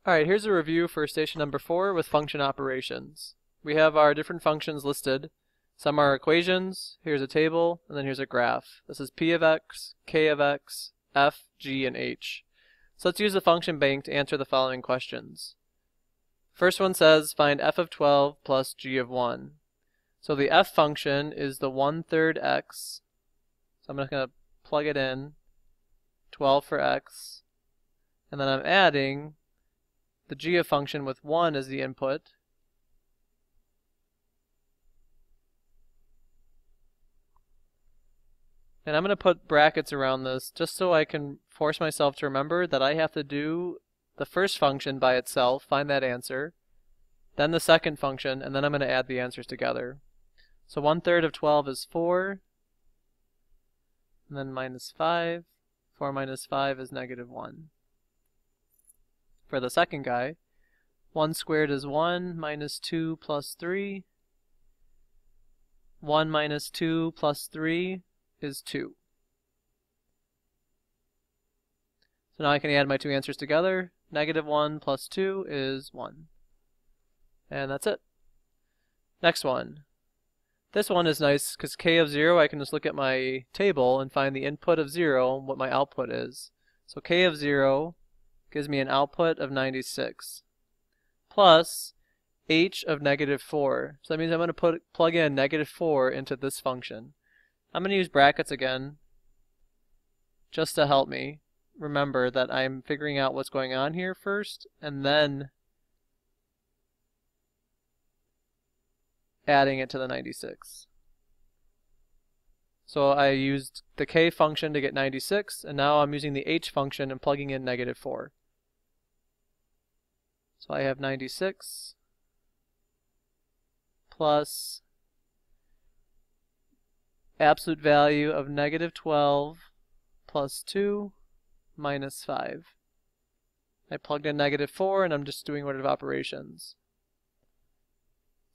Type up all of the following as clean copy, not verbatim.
Alright, here's a review for station number 4 with function operations. We have our different functions listed. Some are equations, here's a table, and then here's a graph. This is p of x, k of x, f, g, and h. So let's use the function bank to answer the following questions. First one says find f of 12 plus g of 1. So the f function is the 1/3 x. So I'm just going to plug it in, 12 for x, and then I'm adding the g of function with 1 as the input. And I'm going to put brackets around this just so I can force myself to remember that I have to do the first function by itself, find that answer, then the second function, and then I'm going to add the answers together. So 1/3 of 12 is 4, and then minus 5. 4 minus 5 is -1. For the second guy, 1 squared is 1 minus 2 plus 3. 1 minus 2 plus 3 is 2. So now I can add my two answers together. -1 plus 2 is 1. And that's it. Next one. This one is nice because k of 0, I can just look at my table and find the input of 0 and what my output is. So k of 0 gives me an output of 96 plus h of -4. So that means I'm going to plug in -4 into this function. I'm going to use brackets again just to help me remember that I'm figuring out what's going on here first and then adding it to the 96. So I used the k function to get 96, and now I'm using the h function and plugging in -4. So I have 96 plus absolute value of -12 plus 2 minus 5. I plugged in -4 and I'm just doing order of operations.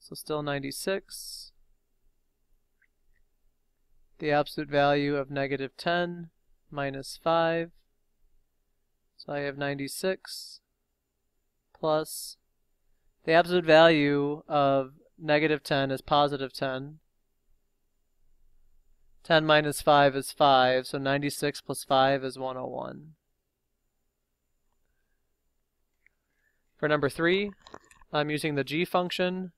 So still 96. The absolute value of -10 minus 5. So I have 96 plus the absolute value of -10 is +10. 10 minus 5 is 5, so 96 plus 5 is 101. For number 3, I'm using the g function,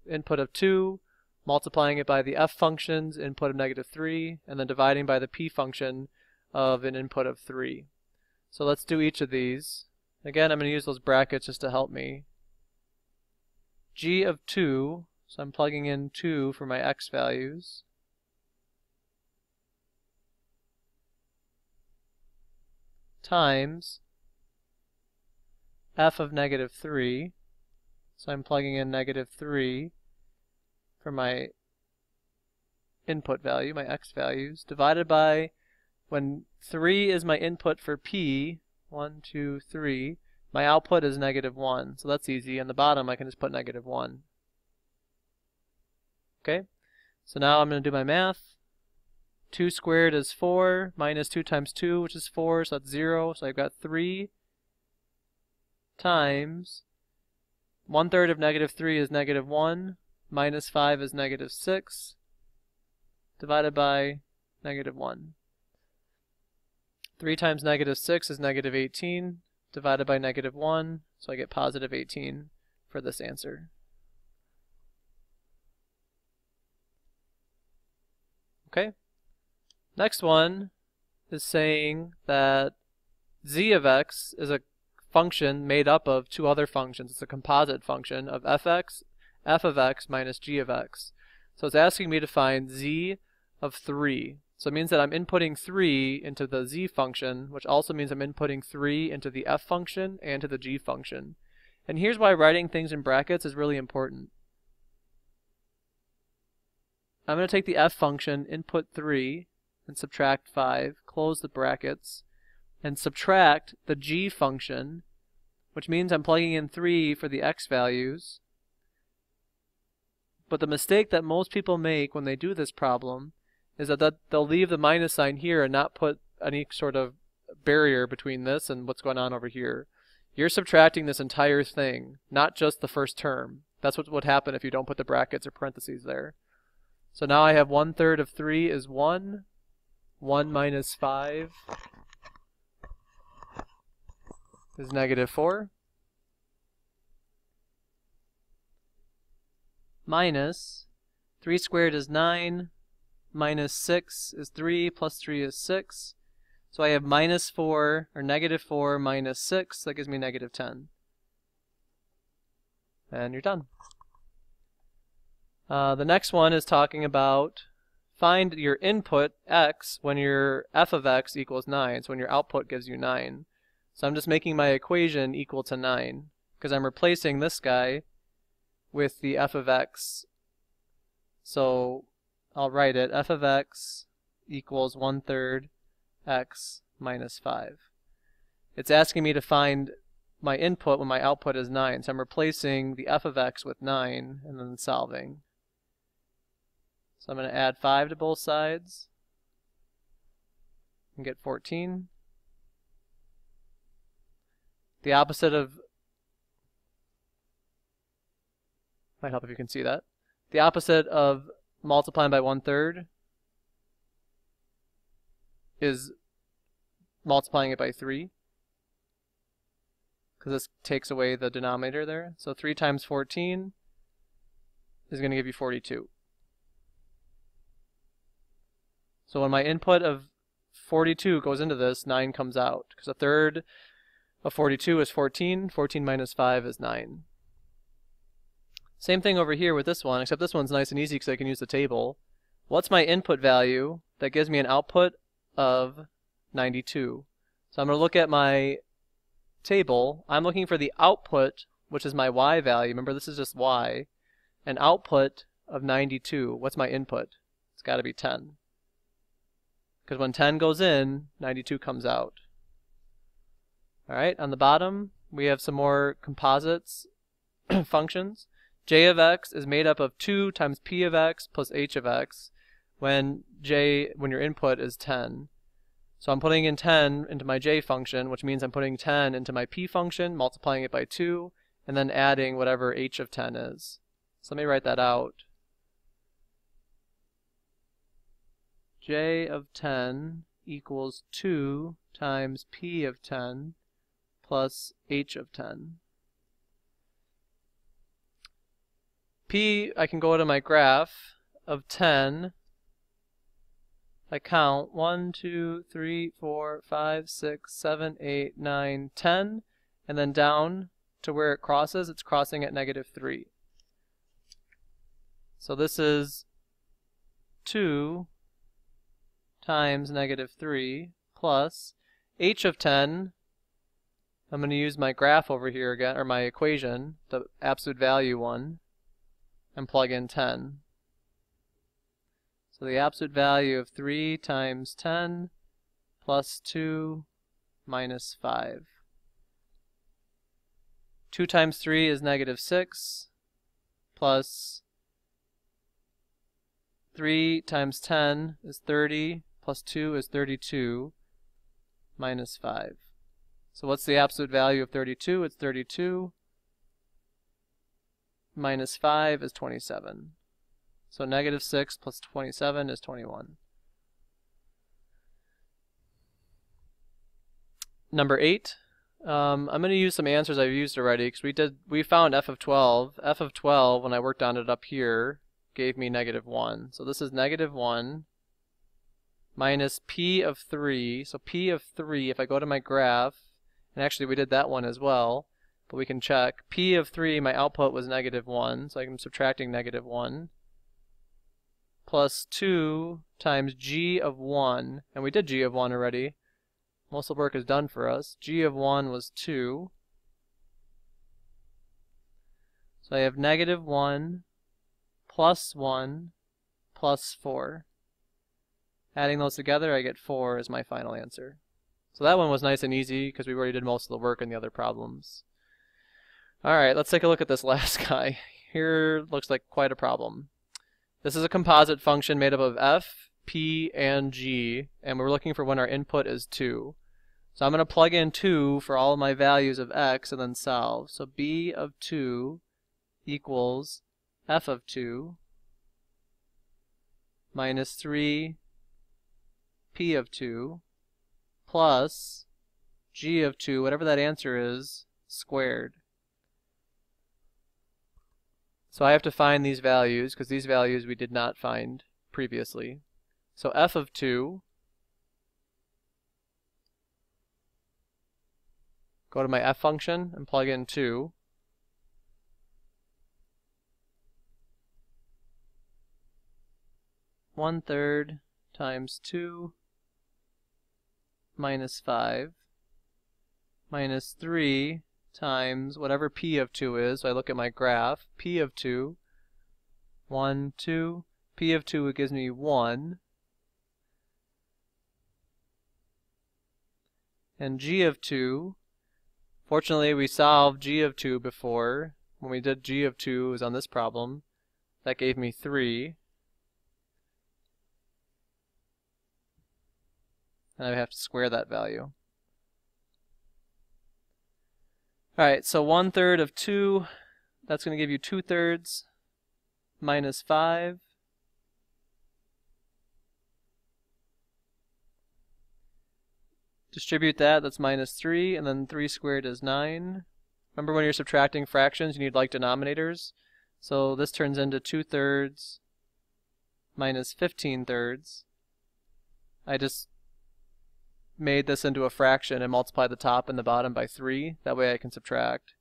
input of 2, multiplying it by the f function's input of -3, and then dividing by the p function of an input of 3. So let's do each of these. Again, I'm going to use those brackets just to help me. G of 2, so I'm plugging in 2 for my x values, times f of -3, so I'm plugging in -3 for my input value, my x values, divided by, when 3 is my input for p, 1, 2, 3, my output is -1, so that's easy. On the bottom I can just put -1. Okay, so now I'm going to do my math. 2 squared is 4, minus 2 times 2, which is 4, so that's 0, so I've got 3 times 1/3 of -3 is -1, minus 5 is -6, divided by -1. 3 times -6 is -18, divided by -1, so I get +18 for this answer. Okay, next one is saying that z of x is a function made up of two other functions. It's a composite function of f of x minus g of x. So it's asking me to find z of 3. So it means that I'm inputting 3 into the z function, which also means I'm inputting 3 into the f function and to the g function. And here's why writing things in brackets is really important. I'm going to take the f function, input 3, and subtract 5, close the brackets, and subtract the g function, which means I'm plugging in 3 for the x values. But the mistake that most people make when they do this problem is that they'll leave the minus sign here and not put any sort of barrier between this and what's going on over here. You're subtracting this entire thing, not just the first term. That's what would happen if you don't put the brackets or parentheses there. So now I have 1/3 of 3 is 1. 1 minus 5 is -4. Minus 3 squared is 9. Minus 6 is 3. Plus 3 is 6. So I have -4, or -4 minus 6. That gives me -10. And you're done. The next one is talking about find your input x when your f of x equals 9. So when your output gives you 9. So I'm just making my equation equal to 9 because I'm replacing this guy with the f of x. So I'll write it, f of x equals 1/3 x minus 5. It's asking me to find my input when my output is 9. So I'm replacing the f of x with 9 and then solving. So I'm going to add 5 to both sides and get 14. The opposite of, might help if you can see that. The opposite of multiplying by 1/3 is multiplying it by 3, because this takes away the denominator there. So 3 times 14 is going to give you 42. So when my input of 42 goes into this, 9 comes out, because 1/3 of 42 is 14. 14 minus 5 is 9. Same thing over here with this one, except this one's nice and easy because I can use the table. What's my input value that gives me an output of 92? So I'm going to look at my table. I'm looking for the output, which is my y value. Remember, this is just y. An output of 92. What's my input? It's got to be 10. Because when 10 goes in, 92 comes out. Alright, on the bottom, we have some more composites functions. J of x is made up of 2 times p of x plus h of x when your input is 10. So I'm putting in 10 into my j function, which means I'm putting 10 into my p function, multiplying it by 2, and then adding whatever h of 10 is. So let me write that out. J of 10 equals 2 times p of 10 plus h of 10. P, I can go to my graph of 10. I count 1, 2, 3, 4, 5, 6, 7, 8, 9, 10, and then down to where it crosses, it's crossing at -3. So this is 2 times -3 plus h of 10. I'm going to use my graph over here again, or my equation, the absolute value one, and plug in 10. So the absolute value of 3 times 10 plus 2 minus 5. 2 times 3 is -6 plus 3 times 10 is 30 plus 2 is 32 minus 5. So what's the absolute value of 32? It's 32 minus 5 is 27. So -6 plus 27 is 21. Number 8. I'm going to use some answers I've used already because we found f of 12. F of 12, when I worked on it up here, gave me -1. So this is -1 minus p of 3. So p of 3, if I go to my graph, and actually we did that one as well, but we can check. P of 3, my output was -1, so I'm subtracting -1, plus 2 times g of 1, and we did g of 1 already. Most of the work is done for us. G of 1 was 2. So I have -1 plus 1 plus 4. Adding those together, I get 4 as my final answer. So that one was nice and easy because we already did most of the work in the other problems. Alright, let's take a look at this last guy. Here looks like quite a problem. This is a composite function made up of f, p, and g, and we're looking for when our input is 2. So I'm going to plug in 2 for all of my values of x and then solve. So b of 2 equals f of 2 minus 3 p of 2 plus g of 2, whatever that answer is, squared. So I have to find these values, because these values we did not find previously. So f of 2, go to my f function and plug in 2. One third times 2 minus 5 minus 3 times whatever p of 2 is. So I look at my graph. P of 2, 1, 2. P of 2 gives me 1. And g of 2, fortunately we solved g of 2 before. When we did g of 2, it was on this problem. That gave me 3. And I have to square that value. Alright, so 1/3 of 2, that's going to give you 2/3 minus 5. Distribute that, that's minus 3, and then 3 squared is 9. Remember when you're subtracting fractions, you need like denominators. So this turns into 2/3 minus 15/3. I just made this into a fraction and multiplied the top and the bottom by 3. That way I can subtract.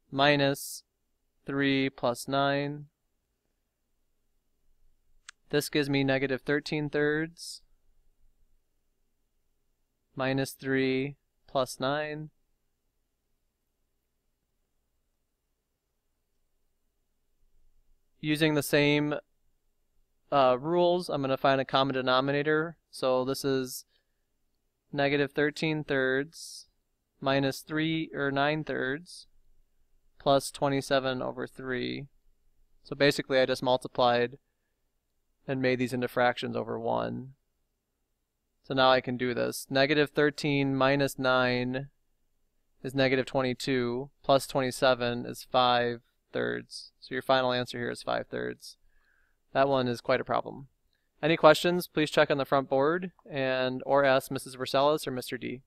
Minus 3 plus 9. This gives me negative 13/3. Minus 3 plus 9. Using the same rules, I'm going to find a common denominator. So this is negative 13/3 minus 3 or 9/3 plus 27/3. So basically I just multiplied and made these into fractions over 1. So now I can do this. Negative 13 minus 9 is negative 22 plus 27 is 5/3. So your final answer here is 5/3. That one is quite a problem. Any questions, please check on the front board or ask Mrs. Versailles or Mr. D.